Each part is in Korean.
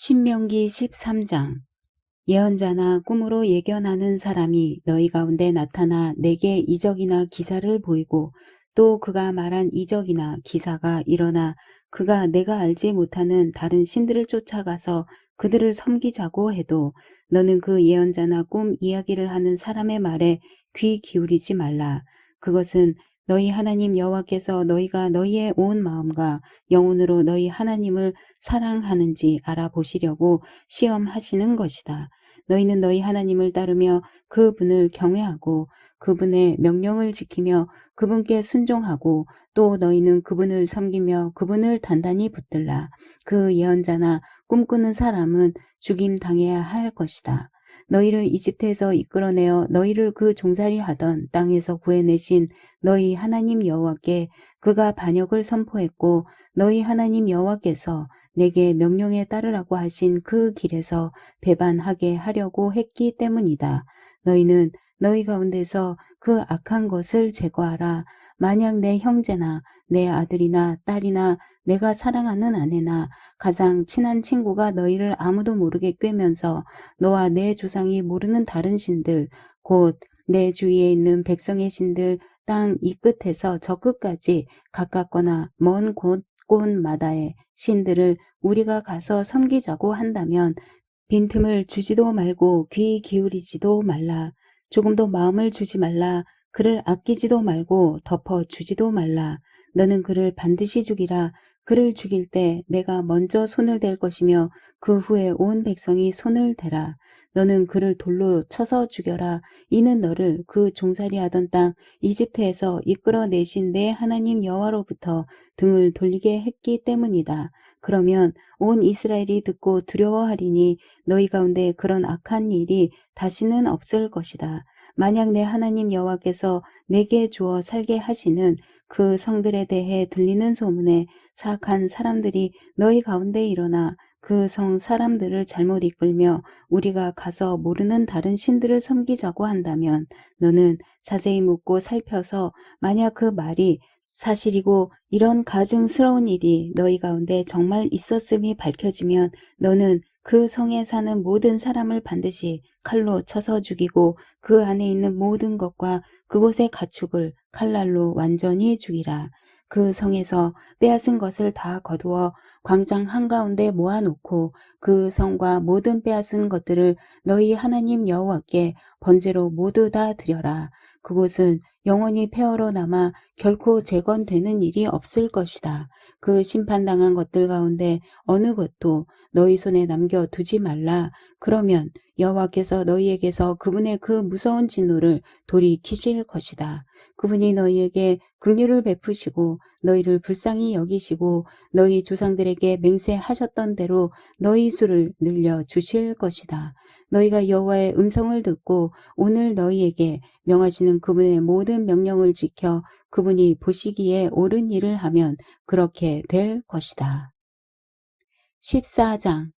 신명기 13장. 예언자나 꿈으로 예견하는 사람이 너희 가운데 나타나 내게 이적이나 기사를 보이고 또 그가 말한 이적이나 기사가 일어나 그가 내가 알지 못하는 다른 신들을 쫓아가서 그들을 섬기자고 해도 너는 그 예언자나 꿈 이야기를 하는 사람의 말에 귀 기울이지 말라. 그것은 너희 하나님 여호와께서 너희가 너희의 온 마음과 영혼으로 너희 하나님을 사랑하는지 알아보시려고 시험하시는 것이다. 너희는 너희 하나님을 따르며 그분을 경외하고 그분의 명령을 지키며 그분께 순종하고 또 너희는 그분을 섬기며 그분을 단단히 붙들라. 그 예언자나 꿈꾸는 사람은 죽임 당해야 할 것이다. 너희를 이집트에서 이끌어내어 너희를 그 종살이 하던 땅에서 구해내신 너희 하나님 여호와께 그가 반역을 선포했고 너희 하나님 여호와께서 내게 명령에 따르라고 하신 그 길에서 배반하게 하려고 했기 때문이다. 너희는 너희 가운데서 그 악한 것을 제거하라. 만약 내 형제나 내 아들이나 딸이나 내가 사랑하는 아내나 가장 친한 친구가 너희를 아무도 모르게 꿰면서 너와 내 조상이 모르는 다른 신들 곧 내 주위에 있는 백성의 신들 땅 이 끝에서 저 끝까지 가깝거나 먼 곳곳마다의 신들을 우리가 가서 섬기자고 한다면 빈틈을 주지도 말고 귀 기울이지도 말라. 조금도 마음을 주지 말라. 그를 아끼지도 말고 덮어 주지도 말라. 너는 그를 반드시 죽이라. 그를 죽일 때 내가 먼저 손을 댈 것이며 그 후에 온 백성이 손을 대라. 너는 그를 돌로 쳐서 죽여라. 이는 너를 그 종살이 하던 땅 이집트에서 이끌어내신 내 하나님 여호와로부터 등을 돌리게 했기 때문이다. 그러면 온 이스라엘이 듣고 두려워하리니 너희 가운데 그런 악한 일이 다시는 없을 것이다. 만약 내 하나님 여호와께서 내게 주어 살게 하시는 그 성들에 대해 들리는 소문에 사악한 사람들이 너희 가운데 일어나 그 성 사람들을 잘못 이끌며 우리가 가서 모르는 다른 신들을 섬기자고 한다면 너는 자세히 묻고 살펴서 만약 그 말이 사실이고 이런 가증스러운 일이 너희 가운데 정말 있었음이 밝혀지면 너는 그 성에 사는 모든 사람을 반드시 칼로 쳐서 죽이고 그 안에 있는 모든 것과 그곳의 가축을 칼날로 완전히 죽이라. 그 성에서 빼앗은 것을 다 거두어 광장 한가운데 모아놓고 그 성과 모든 빼앗은 것들을 너희 하나님 여호와께 번제로 모두 다 드려라. 그곳은 영원히 폐허로 남아 결코 재건되는 일이 없을 것이다. 그 심판당한 것들 가운데 어느 것도 너희 손에 남겨두지 말라. 그러면 여호와께서 너희에게서 그분의 그 무서운 진노를 돌이키실 것이다. 그분이 너희에게 긍휼을 베푸시고 너희를 불쌍히 여기시고 너희 조상들에게 맹세하셨던 대로 너희 수를 늘려주실 것이다. 너희가 여호와의 음성을 듣고 오늘 너희에게 명하시는 그분의 모든 명령을 지켜 그분이 보시기에 옳은 일을 하면 그렇게 될 것이다. 14장.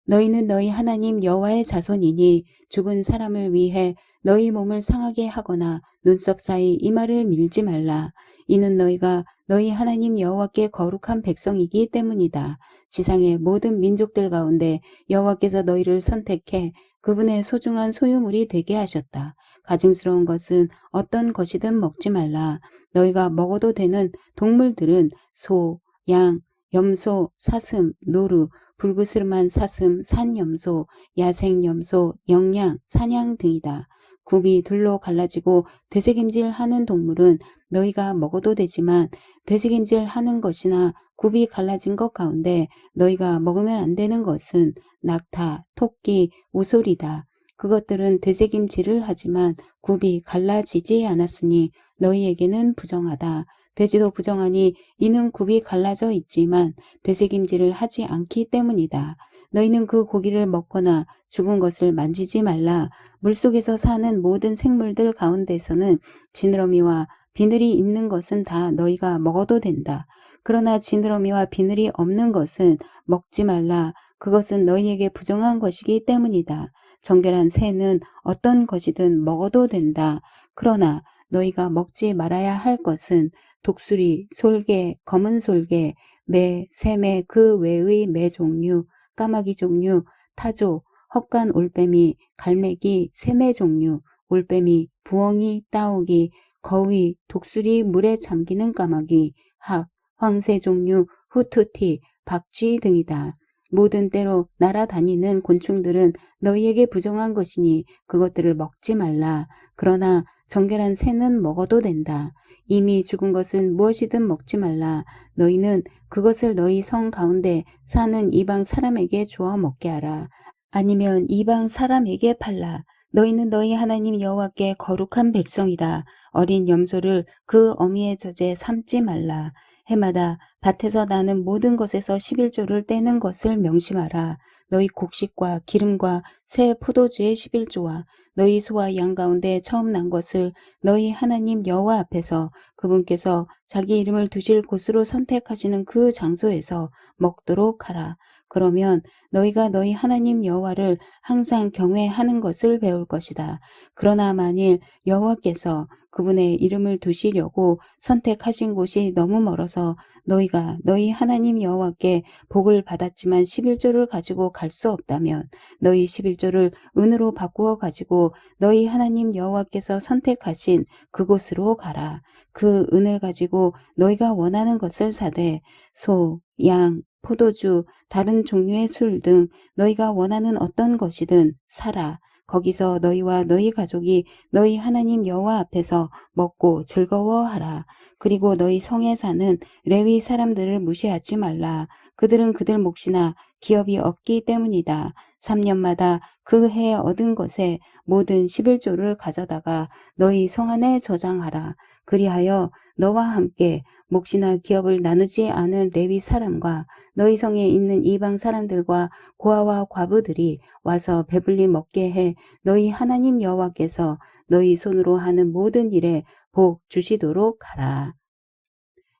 너희는 너희 하나님 여호와의 자손이니 죽은 사람을 위해 너희 몸을 상하게 하거나 눈썹 사이 이마를 밀지 말라. 이는 너희가 너희 하나님 여호와께 거룩한 백성이기 때문이다. 지상의 모든 민족들 가운데 여호와께서 너희를 선택해 그분의 소중한 소유물이 되게 하셨다. 가증스러운 것은 어떤 것이든 먹지 말라. 너희가 먹어도 되는 동물들은 소, 양, 염소, 사슴, 노루, 불구스름한 사슴, 산염소, 야생염소, 영양, 사냥 등이다. 굽이 둘로 갈라지고 되새김질하는 동물은 너희가 먹어도 되지만 되새김질하는 것이나 굽이 갈라진 것 가운데 너희가 먹으면 안 되는 것은 낙타, 토끼, 오솔이다. 그것들은 되새김질을 하지만 굽이 갈라지지 않았으니 너희에게는 부정하다. 돼지도 부정하니 이는 굽이 갈라져 있지만 되새김질을 하지 않기 때문이다. 너희는 그 고기를 먹거나 죽은 것을 만지지 말라. 물속에서 사는 모든 생물들 가운데서는 지느러미와 비늘이 있는 것은 다 너희가 먹어도 된다. 그러나 지느러미와 비늘이 없는 것은 먹지 말라. 그것은 너희에게 부정한 것이기 때문이다. 정결한 새는 어떤 것이든 먹어도 된다. 그러나 너희가 먹지 말아야 할 것은 독수리, 솔개, 검은 솔개, 매, 새매 그 외의 매 종류, 까마귀 종류, 타조, 헛간 올빼미, 갈매기, 새매 종류, 올빼미, 부엉이, 따오기, 거위, 독수리, 물에 잠기는 까마귀, 학, 황새 종류, 후투티, 박쥐 등이다. 모든 때로 날아다니는 곤충들은 너희에게 부정한 것이니 그것들을 먹지 말라. 그러나 정결한 새는 먹어도 된다. 이미 죽은 것은 무엇이든 먹지 말라. 너희는 그것을 너희 성 가운데 사는 이방 사람에게 주어 먹게 하라. 아니면 이방 사람에게 팔라. 너희는 너희 하나님 여호와께 거룩한 백성이다. 어린 염소를 그 어미의 젖에 삼지 말라. 해마다 밭에서 나는 모든 것에서 11조를 떼는 것을 명심하라. 너희 곡식과 기름과 새 포도주의 11조와 너희 소와 양 가운데 처음 난 것을 너희 하나님 여호와 앞에서 그분께서 자기 이름을 두실 곳으로 선택하시는 그 장소에서 먹도록 하라. 그러면 너희가 너희 하나님 여호와를 항상 경외하는 것을 배울 것이다. 그러나 만일 여호와께서 그분의 이름을 두시려고 선택하신 곳이 너무 멀어서 너희가 너희 하나님 여호와께 복을 받았지만 11조를 가지고 갈 수 없다면 너희 11조를 은으로 바꾸어 가지고 너희 하나님 여호와께서 선택하신 그곳으로 가라. 그 은을 가지고 너희가 원하는 것을 사되 소, 양, 포도주, 다른 종류의 술 등 너희가 원하는 어떤 것이든 사라. 거기서 너희와 너희 가족이 너희 하나님 여호와 앞에서 먹고 즐거워하라. 그리고 너희 성에 사는 레위 사람들을 무시하지 말라. 그들은 그들 몫이나 기업이 없기 때문이다. 3년마다 그 해에 얻은 것에 모든 11조를 가져다가 너희 성 안에 저장하라. 그리하여 너와 함께 몫이나 기업을 나누지 않은 레위 사람과 너희 성에 있는 이방 사람들과 고아와 과부들이 와서 배불리 먹게 해 너희 하나님 여호와께서 너희 손으로 하는 모든 일에 복 주시도록 하라.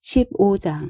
15장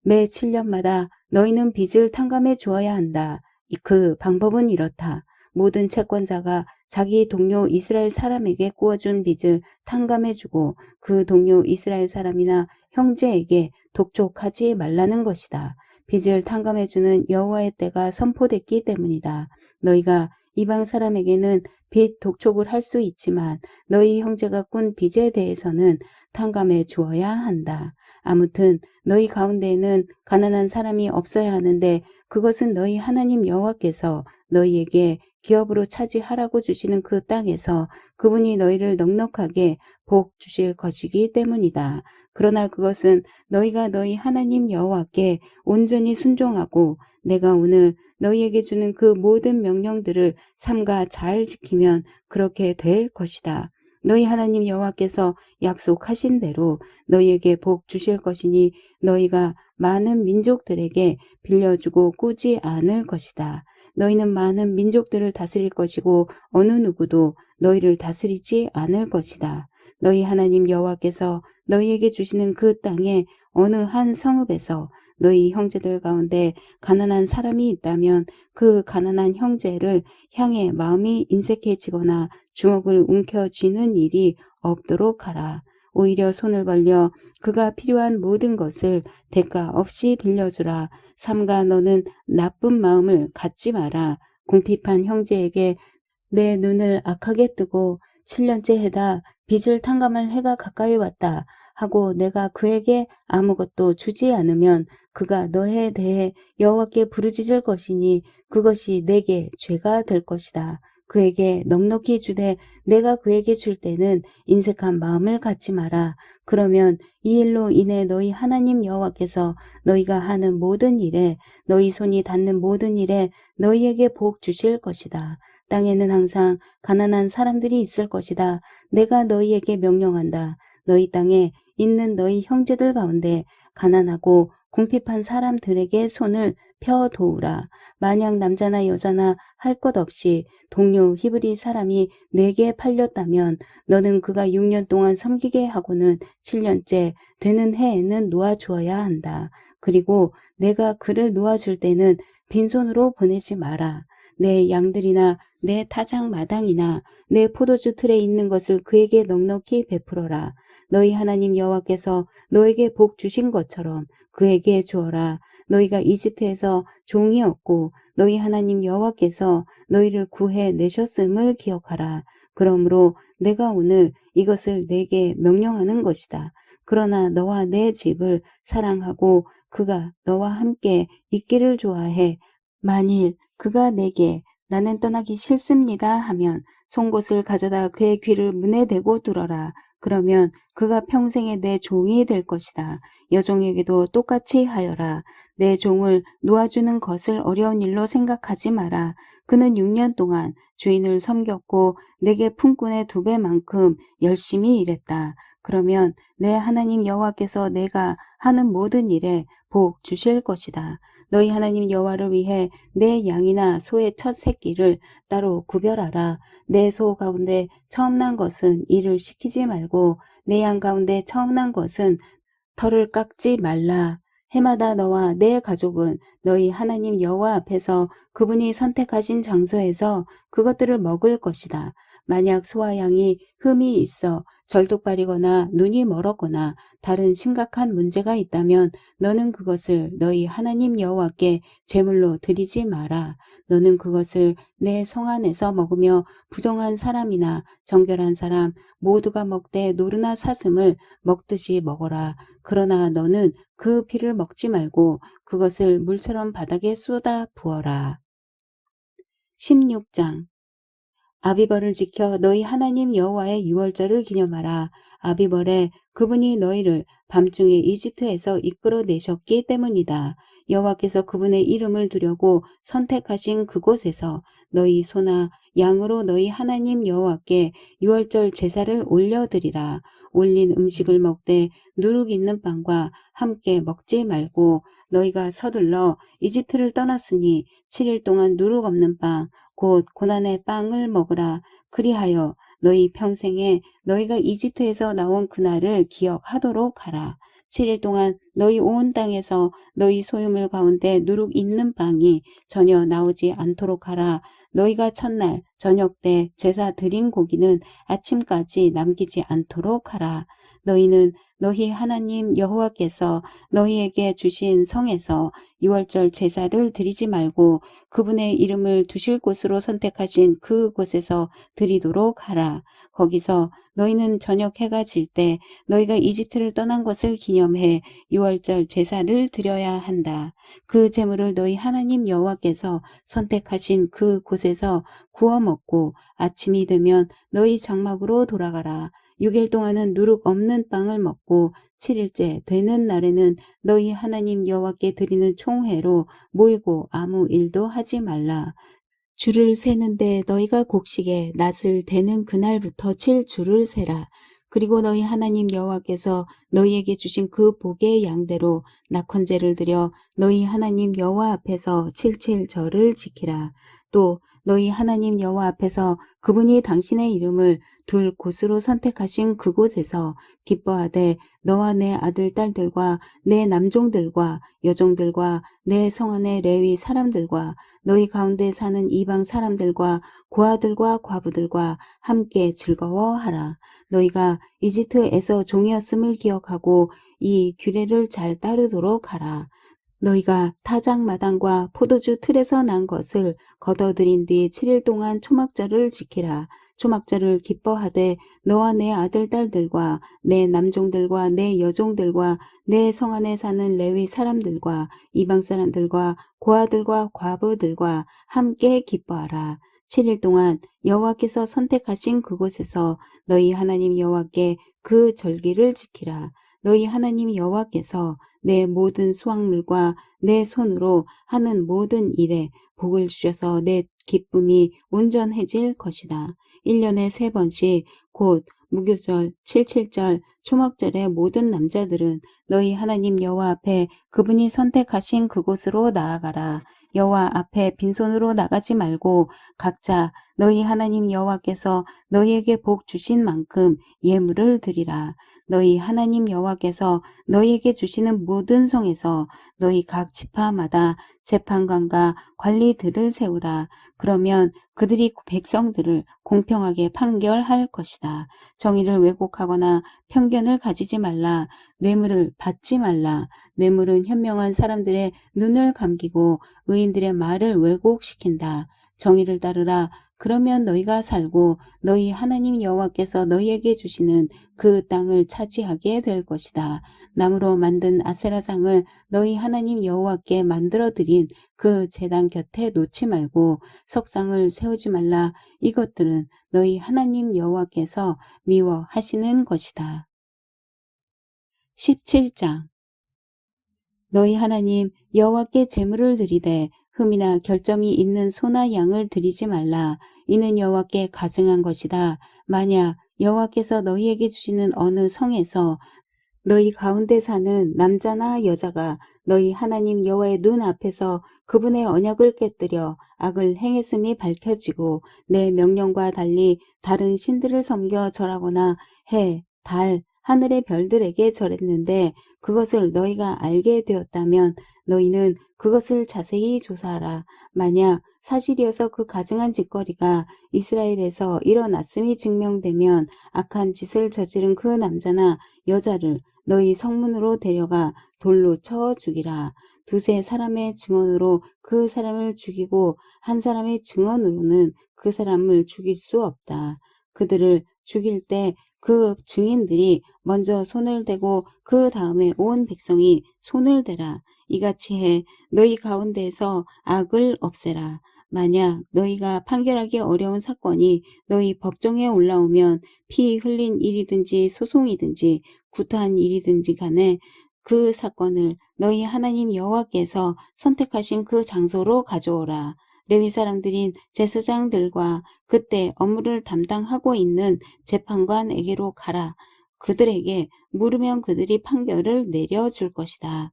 매 7년마다 너희는 빚을 탕감해 주어야 한다. 그 방법은 이렇다. 모든 채권자가 자기 동료 이스라엘 사람에게 꾸어준 빚을 탕감해주고 그 동료 이스라엘 사람이나 형제에게 독촉하지 말라는 것이다. 빚을 탕감해주는 여호와의 때가 선포됐기 때문이다. 너희가 이방 사람에게는 빚 독촉을 할 수 있지만 너희 형제가 꾼 빚에 대해서는 탕감해 주어야 한다. 아무튼 너희 가운데에는 가난한 사람이 없어야 하는데 그것은 너희 하나님 여호와께서 너희에게 기업으로 차지하라고 주시는 그 땅에서 그분이 너희를 넉넉하게 복 주실 것이기 때문이다. 그러나 그것은 너희가 너희 하나님 여호와께 온전히 순종하고 내가 오늘 너희에게 주는 그 모든 명령들을 삼가 잘 지키면 그렇게 될 것이다. 너희 하나님 여호와께서 약속하신 대로 너희에게 복 주실 것이니 너희가 많은 민족들에게 빌려주고 꾸지 않을 것이다. 너희는 많은 민족들을 다스릴 것이고 어느 누구도 너희를 다스리지 않을 것이다. 너희 하나님 여호와께서 너희에게 주시는 그 땅에 어느 한 성읍에서 너희 형제들 가운데 가난한 사람이 있다면 그 가난한 형제를 향해 마음이 인색해지거나 주먹을 움켜쥐는 일이 없도록 하라. 오히려 손을 벌려 그가 필요한 모든 것을 대가 없이 빌려주라. 삼가 너는 나쁜 마음을 갖지 마라. 궁핍한 형제에게 내 눈을 악하게 뜨고 7년째 해다 빚을 탕감할 해가 가까이 왔다 하고 내가 그에게 아무것도 주지 않으면 그가 너에 대해 여호와께 부르짖을 것이니 그것이 내게 죄가 될 것이다. 그에게 넉넉히 주되 내가 그에게 줄 때는 인색한 마음을 갖지 마라. 그러면 이 일로 인해 너희 하나님 여호와께서 너희가 하는 모든 일에 너희 손이 닿는 모든 일에 너희에게 복 주실 것이다. 땅에는 항상 가난한 사람들이 있을 것이다. 내가 너희에게 명령한다. 너희 땅에 있는 너희 형제들 가운데 가난하고 궁핍한 사람들에게 손을 펴 도우라. 만약 남자나 여자나 할 것 없이 동료 히브리 사람이 내게 팔렸다면 너는 그가 6년 동안 섬기게 하고는 7년째 되는 해에는 놓아주어야 한다. 그리고 내가 그를 놓아줄 때는 빈손으로 보내지 마라. 내 양들이나 내 타작 마당이나 내 포도주 틀에 있는 것을 그에게 넉넉히 베풀어라. 너희 하나님 여호와께서 너에게 복 주신 것처럼 그에게 주어라. 너희가 이집트에서 종이었고 너희 하나님 여호와께서 너희를 구해 내셨음을 기억하라. 그러므로 내가 오늘 이것을 내게 명령하는 것이다. 그러나 너와 내 집을 사랑하고 그가 너와 함께 있기를 좋아해. 만일 그가 내게 나는 떠나기 싫습니다 하면 송곳을 가져다 그의 귀를 문에 대고 뚫어라. 그러면 그가 평생에 내 종이 될 것이다. 여종에게도 똑같이 하여라. 내 종을 놓아주는 것을 어려운 일로 생각하지 마라. 그는 6년 동안 주인을 섬겼고 내게 품꾼의 2배만큼 열심히 일했다. 그러면 내 하나님 여호와께서 내가 하는 모든 일에 복 주실 것이다. 너희 하나님 여호와를 위해 내 양이나 소의 첫 새끼를 따로 구별하라. 내 소 가운데 처음 난 것은 일을 시키지 말고 내 양 가운데 처음 난 것은 털을 깎지 말라. 해마다 너와 내 가족은 너희 하나님 여호와 앞에서 그분이 선택하신 장소에서 그것들을 먹을 것이다. 만약 소와 양이 흠이 있어 절뚝발이거나 눈이 멀었거나 다른 심각한 문제가 있다면 너는 그것을 너희 하나님 여호와께 제물로 드리지 마라. 너는 그것을 내 성 안에서 먹으며 부정한 사람이나 정결한 사람 모두가 먹되 노루나 사슴을 먹듯이 먹어라. 그러나 너는 그 피를 먹지 말고 그것을 물처럼 바닥에 쏟아 부어라. 16장 아비벌을 지켜 너희 하나님 여호와의 유월절을 기념하라. 아비벌에 그분이 너희를 밤중에 이집트에서 이끌어내셨기 때문이다. 여호와께서 그분의 이름을 두려고 선택하신 그곳에서 너희 소나 양으로 너희 하나님 여호와께 유월절 제사를 올려드리라. 올린 음식을 먹되 누룩 있는 빵과 함께 먹지 말고 너희가 서둘러 이집트를 떠났으니 7일 동안 누룩 없는 빵 곧 고난의 빵을 먹으라. 그리하여 너희 평생에 너희가 이집트에서 나온 그날을 기억하도록 하라. 7일 동안 너희 온 땅에서 너희 소유물 가운데 누룩 있는 빵이 전혀 나오지 않도록 하라. 너희가 첫날 저녁 때 제사 드린 고기는 아침까지 남기지 않도록 하라. 너희는 너희 하나님 여호와께서 너희에게 주신 성에서 유월절 제사를 드리지 말고 그분의 이름을 두실 곳으로 선택하신 그곳에서 드리도록 하라. 거기서 너희는 저녁 해가 질 때 너희가 이집트를 떠난 것을 기념해 유월절 제사를 드려야 한다. 그 제물을 너희 하나님 여호와께서 선택하신 그곳에서 구워 먹고 아침이 되면 너희 장막으로 돌아가라. 6일 동안은 누룩 없는 빵을 먹고 7일째 되는 날에는 너희 하나님 여호와께 드리는 총회로 모이고 아무 일도 하지 말라. 줄을 세는데 너희가 곡식에 낫을 대는 그날부터 칠 줄을 세라. 그리고 너희 하나님 여호와께서 너희에게 주신 그 복의 양대로 낙헌제를 드려 너희 하나님 여호와 앞에서 칠칠절을 지키라. 또 너희 하나님 여호와 앞에서 그분이 당신의 이름을 둘 곳으로 선택하신 그곳에서 기뻐하되 너와 내 아들 딸들과 내 남종들과 여종들과 내 성 안의 레위 사람들과 너희 가운데 사는 이방 사람들과 고아들과 과부들과 함께 즐거워하라. 너희가 이집트에서 종이었음을 기억하고 이 규례를 잘 따르도록 하라. 너희가 타작마당과 포도주 틀에서 난 것을 걷어들인 뒤 7일 동안 초막절을 지키라. 초막절을 기뻐하되 너와 내 아들 딸들과 내 남종들과 내 여종들과 내 성 안에 사는 레위 사람들과 이방 사람들과 고아들과 과부들과 함께 기뻐하라. 7일 동안 여호와께서 선택하신 그곳에서 너희 하나님 여호와께 그 절기를 지키라. 너희 하나님 여호와께서 내 모든 수확물과 내 손으로 하는 모든 일에 복을 주셔서 내 기쁨이 온전해질 것이다. 1년에 3번씩 곧 무교절, 칠칠절, 초막절의 모든 남자들은 너희 하나님 여호와 앞에 그분이 선택하신 그곳으로 나아가라. 여호와 앞에 빈손으로 나가지 말고 각자 너희 하나님 여호와께서 너희에게 복 주신 만큼 예물을 드리라. 너희 하나님 여호와께서 너희에게 주시는 모든 성에서 너희 각 지파마다 재판관과 관리들을 세우라. 그러면 그들이 백성들을 공평하게 판결할 것이다. 정의를 왜곡하거나 편견을 가지지 말라. 뇌물을 받지 말라. 뇌물은 현명한 사람들의 눈을 감기고 의인들의 말을 왜곡시킨다. 정의를 따르라. 그러면 너희가 살고 너희 하나님 여호와께서 너희에게 주시는 그 땅을 차지하게 될 것이다. 나무로 만든 아세라상을 너희 하나님 여호와께 만들어 드린 그 제단 곁에 놓지 말고 석상을 세우지 말라. 이것들은 너희 하나님 여호와께서 미워하시는 것이다. 17장 너희 하나님 여호와께 제물을 드리되 흠이나 결점이 있는 소나 양을 드리지 말라. 이는 여호와께 가증한 것이다. 만약 여호와께서 너희에게 주시는 어느 성에서 너희 가운데 사는 남자나 여자가 너희 하나님 여호와의 눈 앞에서 그분의 언약을 깨뜨려 악을 행했음이 밝혀지고 내 명령과 달리 다른 신들을 섬겨 절하거나 해, 달, 하늘의 별들에게 절했는데 그것을 너희가 알게 되었다면 너희는 그것을 자세히 조사하라. 만약 사실이어서 그 가증한 짓거리가 이스라엘에서 일어났음이 증명되면 악한 짓을 저지른 그 남자나 여자를 너희 성문으로 데려가 돌로 쳐 죽이라. 두세 사람의 증언으로 그 사람을 죽이고 한 사람의 증언으로는 그 사람을 죽일 수 없다. 그들을 죽일 때 그 증인들이 먼저 손을 대고 그 다음에 온 백성이 손을 대라. 이같이 해 너희 가운데에서 악을 없애라. 만약 너희가 판결하기 어려운 사건이 너희 법정에 올라오면 피 흘린 일이든지 소송이든지 구타한 일이든지 간에 그 사건을 너희 하나님 여호와께서 선택하신 그 장소로 가져오라. 레위 사람들인 제사장들과 그때 업무를 담당하고 있는 재판관에게로 가라. 그들에게 물으면 그들이 판결을 내려줄 것이다.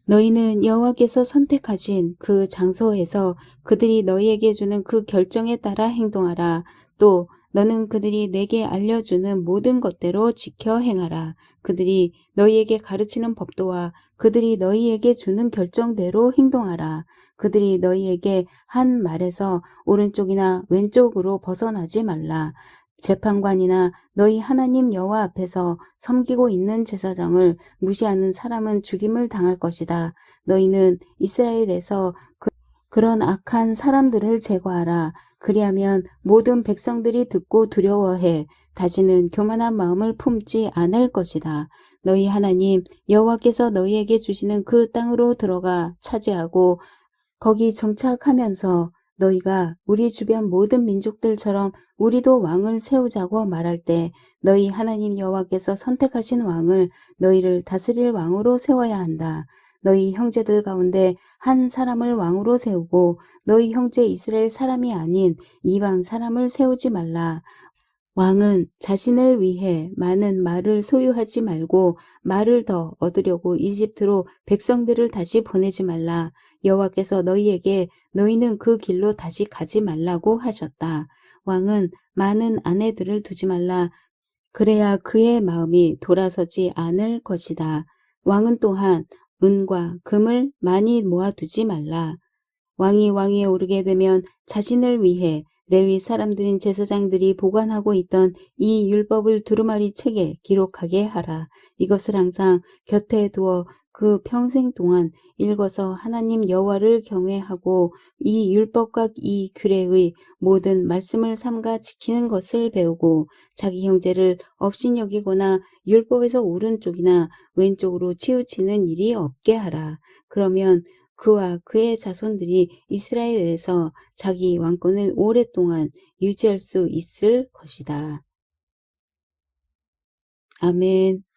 너희는 여호와께서 선택하신 그 장소에서 그들이 너희에게 주는 그 결정에 따라 행동하라. 또 너는 그들이 내게 알려주는 모든 것대로 지켜 행하라. 그들이 너희에게 가르치는 법도와 그들이 너희에게 주는 결정대로 행동하라. 그들이 너희에게 한 말에서 오른쪽이나 왼쪽으로 벗어나지 말라. 재판관이나 너희 하나님 여호와 앞에서 섬기고 있는 제사장을 무시하는 사람은 죽임을 당할 것이다. 너희는 이스라엘에서 그런 악한 사람들을 제거하라. 그리하면 모든 백성들이 듣고 두려워해 다시는 교만한 마음을 품지 않을 것이다. 너희 하나님 여호와께서 너희에게 주시는 그 땅으로 들어가 차지하고 거기 정착하면서 너희가 우리 주변 모든 민족들처럼 우리도 왕을 세우자고 말할 때 너희 하나님 여호와께서 선택하신 왕을 너희를 다스릴 왕으로 세워야 한다. 너희 형제들 가운데 한 사람을 왕으로 세우고 너희 형제 이스라엘 사람이 아닌 이방 사람을 세우지 말라. 왕은 자신을 위해 많은 말을 소유하지 말고 말을 더 얻으려고 이집트로 백성들을 다시 보내지 말라. 여호와께서 너희에게 너희는 그 길로 다시 가지 말라고 하셨다. 왕은 많은 아내들을 두지 말라. 그래야 그의 마음이 돌아서지 않을 것이다. 왕은 또한 은과 금을 많이 모아두지 말라. 왕이 왕위에 오르게 되면 자신을 위해 레위 사람들인 제사장들이 보관하고 있던 이 율법을 두루마리 책에 기록하게 하라. 이것을 항상 곁에 두어 그 평생 동안 읽어서 하나님 여호와를 경외하고 이 율법과 이 규례의 모든 말씀을 삼가 지키는 것을 배우고 자기 형제를 업신여기거나 율법에서 오른쪽이나 왼쪽으로 치우치는 일이 없게 하라. 그러면 그와 그의 자손들이 이스라엘에서 자기 왕권을 오랫동안 유지할 수 있을 것이다. 아멘.